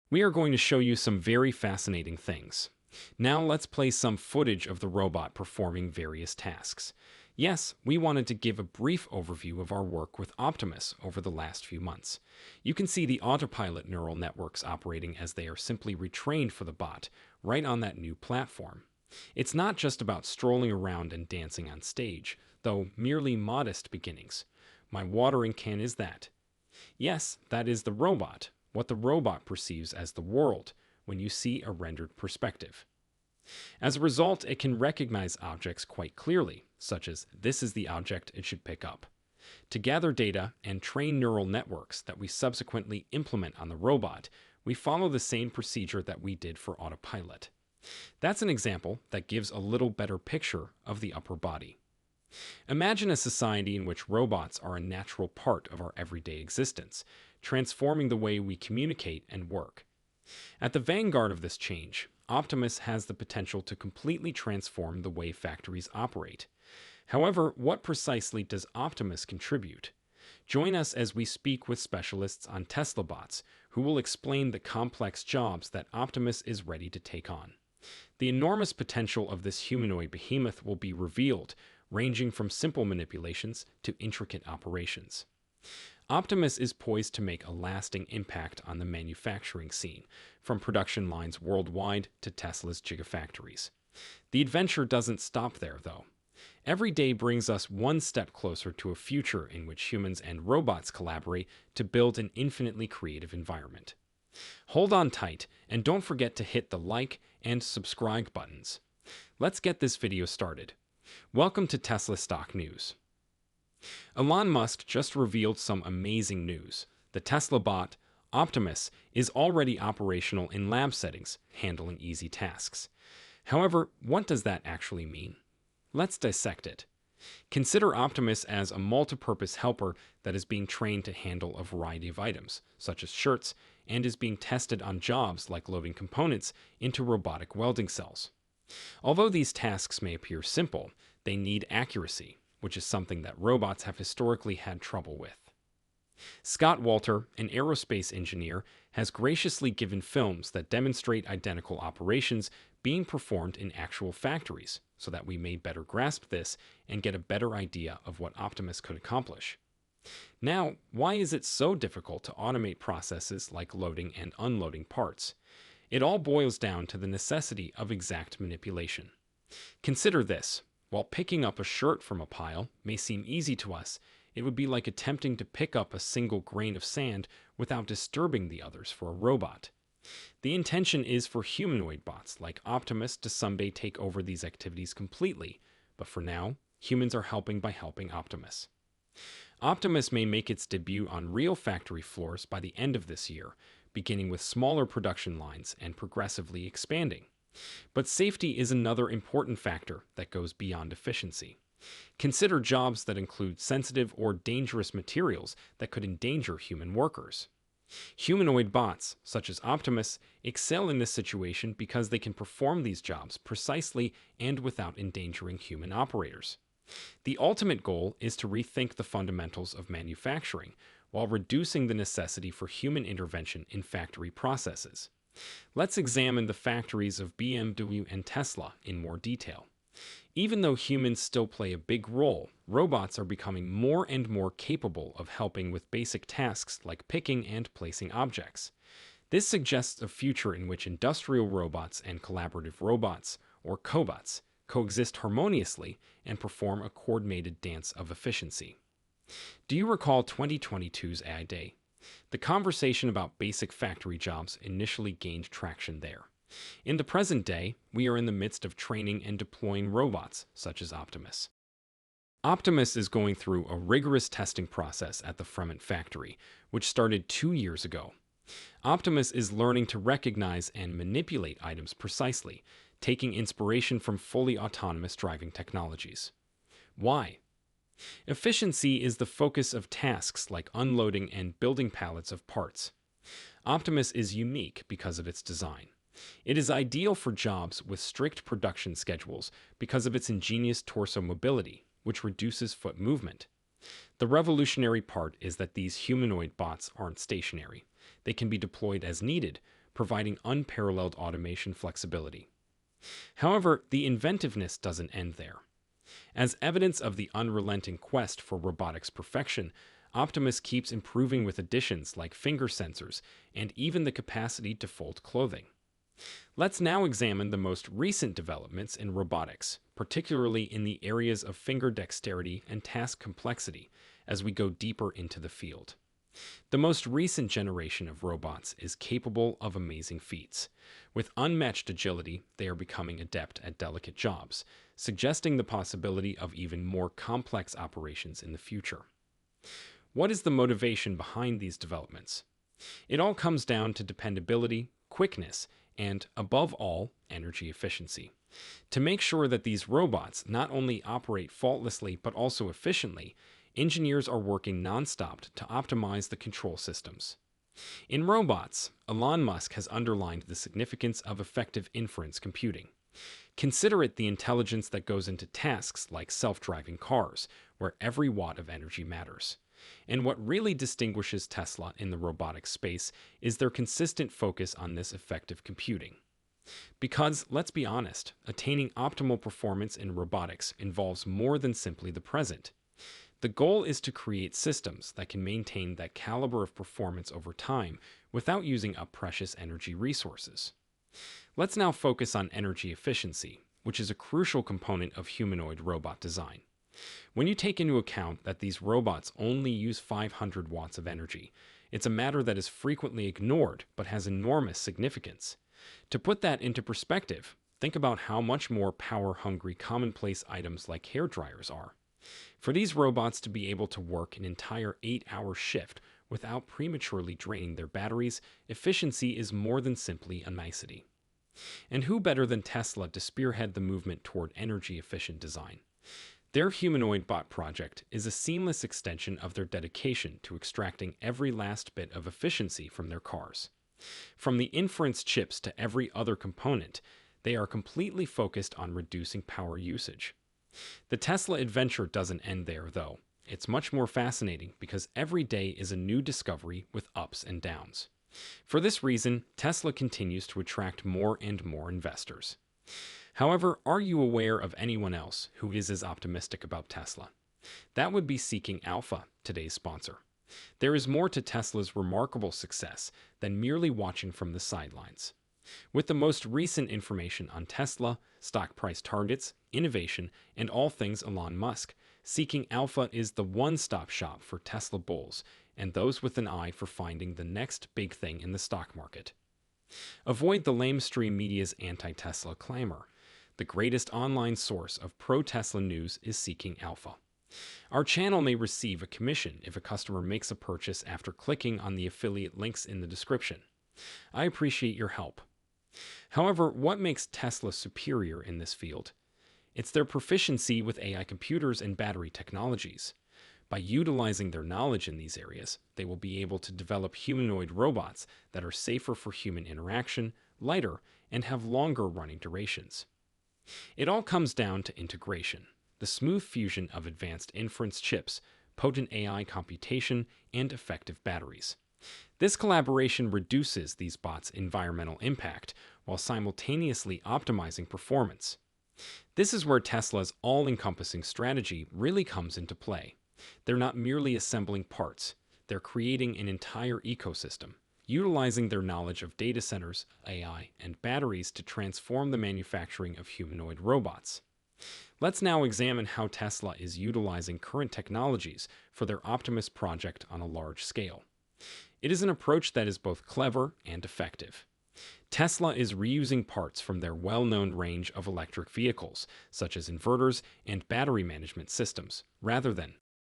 We are going to show you some very fascinating things. Now let's play some footage of the robot performing various tasks. Yes, we wanted to give a brief overview of our work with Optimus over the last few months. You can see the autopilot neural networks operating as they are simply retrained for the bot, right on that new platform. It's not just about strolling around and dancing on stage, though merely modest beginnings. My watering can is that. Yes, that is the robot, what the robot perceives as the world when you see a rendered perspective. As a result, it can recognize objects quite clearly, such as this is the object it should pick up. To gather data and train neural networks that we subsequently implement on the robot, we follow the same procedure that we did for autopilot. That's an example that gives a little better picture of the upper body. Imagine a society in which robots are a natural part of our everyday existence, transforming the way we communicate and work. At the vanguard of this change, Optimus has the potential to completely transform the way factories operate. However, what precisely does Optimus contribute? Join us as we speak with specialists on Tesla bots who will explain the complex jobs that Optimus is ready to take on. The enormous potential of this humanoid behemoth will be revealed, ranging from simple manipulations to intricate operations. Optimus is poised to make a lasting impact on the manufacturing scene, from production lines worldwide to Tesla's gigafactories. The adventure doesn't stop there, though. Every day brings us one step closer to a future in which humans and robots collaborate to build an infinitely creative environment. Hold on tight, and don't forget to hit the like and subscribe buttons. Let's get this video started. Welcome to Tesla Stock News. Elon Musk just revealed some amazing news. The Tesla bot, Optimus, is already operational in lab settings, handling easy tasks. However, what does that actually mean? Let's dissect it. Consider Optimus as a multipurpose helper that is being trained to handle a variety of items, such as shirts, and is being tested on jobs like loading components into robotic welding cells. Although these tasks may appear simple, they need accuracy, which is something that robots have historically had trouble with. Scott Walter, an aerospace engineer, has graciously given films that demonstrate identical operations being performed in actual factories, so that we may better grasp this and get a better idea of what Optimus could accomplish. Now, why is it so difficult to automate processes like loading and unloading parts? It all boils down to the necessity of exact manipulation. Consider this. While picking up a shirt from a pile may seem easy to us, it would be like attempting to pick up a single grain of sand without disturbing the others for a robot. The intention is for humanoid bots like Optimus to someday take over these activities completely, but for now, humans are helping by helping Optimus. Optimus may make its debut on real factory floors by the end of this year, beginning with smaller production lines and progressively expanding. But safety is another important factor that goes beyond efficiency. Consider jobs that include sensitive or dangerous materials that could endanger human workers. Humanoid bots, such as Optimus, excel in this situation because they can perform these jobs precisely and without endangering human operators. The ultimate goal is to rethink the fundamentals of manufacturing while reducing the necessity for human intervention in factory processes. Let's examine the factories of BMW and Tesla in more detail. Even though humans still play a big role, robots are becoming more and more capable of helping with basic tasks like picking and placing objects. This suggests a future in which industrial robots and collaborative robots, or cobots, coexist harmoniously and perform a coordinated dance of efficiency. Do you recall 2022's AI Day? The conversation about basic factory jobs initially gained traction there. In the present day, we are in the midst of training and deploying robots, such as Optimus. Optimus is going through a rigorous testing process at the Fremont factory, which started 2 years ago. Optimus is learning to recognize and manipulate items precisely, taking inspiration from fully autonomous driving technologies. Why? Efficiency is the focus of tasks like unloading and building pallets of parts. Optimus is unique because of its design. It is ideal for jobs with strict production schedules because of its ingenious torso mobility, which reduces foot movement. The revolutionary part is that these humanoid bots aren't stationary. They can be deployed as needed, providing unparalleled automation flexibility. However, the inventiveness doesn't end there. As evidence of the unrelenting quest for robotics perfection, Optimus keeps improving with additions like finger sensors and even the capacity to fold clothing. Let's now examine the most recent developments in robotics, particularly in the areas of finger dexterity and task complexity, as we go deeper into the field. The most recent generation of robots is capable of amazing feats. With unmatched agility, they are becoming adept at delicate jobs, suggesting the possibility of even more complex operations in the future. What is the motivation behind these developments? It all comes down to dependability, quickness, and, above all, energy efficiency. To make sure that these robots not only operate faultlessly but also efficiently, engineers are working nonstop to optimize the control systems. In robots, Elon Musk has underlined the significance of effective inference computing. Consider it the intelligence that goes into tasks like self-driving cars, where every watt of energy matters. And what really distinguishes Tesla in the robotics space is their consistent focus on this effective computing. Because, let's be honest, attaining optimal performance in robotics involves more than simply the present. The goal is to create systems that can maintain that caliber of performance over time without using up precious energy resources. Let's now focus on energy efficiency, which is a crucial component of humanoid robot design. When you take into account that these robots only use 500 watts of energy, it's a matter that is frequently ignored but has enormous significance. To put that into perspective, think about how much more power-hungry commonplace items like hair dryers are. For these robots to be able to work an entire 8-hour shift without prematurely draining their batteries, efficiency is more than simply a nicety. And who better than Tesla to spearhead the movement toward energy-efficient design? Their humanoid bot project is a seamless extension of their dedication to extracting every last bit of efficiency from their cars. From the inference chips to every other component, they are completely focused on reducing power usage. The Tesla adventure doesn't end there, though. It's much more fascinating because every day is a new discovery with ups and downs. For this reason, Tesla continues to attract more and more investors. However, are you aware of anyone else who is as optimistic about Tesla? That would be Seeking Alpha, today's sponsor. There is more to Tesla's remarkable success than merely watching from the sidelines. With the most recent information on Tesla, stock price targets, innovation, and all things Elon Musk, Seeking Alpha is the one-stop shop for Tesla bulls and those with an eye for finding the next big thing in the stock market. Avoid the lamestream media's anti-Tesla clamor. The greatest online source of pro-Tesla news is Seeking Alpha. Our channel may receive a commission if a customer makes a purchase after clicking on the affiliate links in the description. I appreciate your help. However, what makes Tesla superior in this field? It's their proficiency with AI computers and battery technologies. By utilizing their knowledge in these areas, they will be able to develop humanoid robots that are safer for human interaction, lighter, and have longer running durations. It all comes down to integration, the smooth fusion of advanced inference chips, potent AI computation, and effective batteries. This collaboration reduces these bots' environmental impact while simultaneously optimizing performance. This is where Tesla's all-encompassing strategy really comes into play. They're not merely assembling parts, they're creating an entire ecosystem, utilizing their knowledge of data centers, AI, and batteries to transform the manufacturing of humanoid robots. Let's now examine how Tesla is utilizing current technologies for their Optimus project on a large scale. It is an approach that is both clever and effective. Tesla is reusing parts from their well-known range of electric vehicles, such as inverters and battery management systems, rather than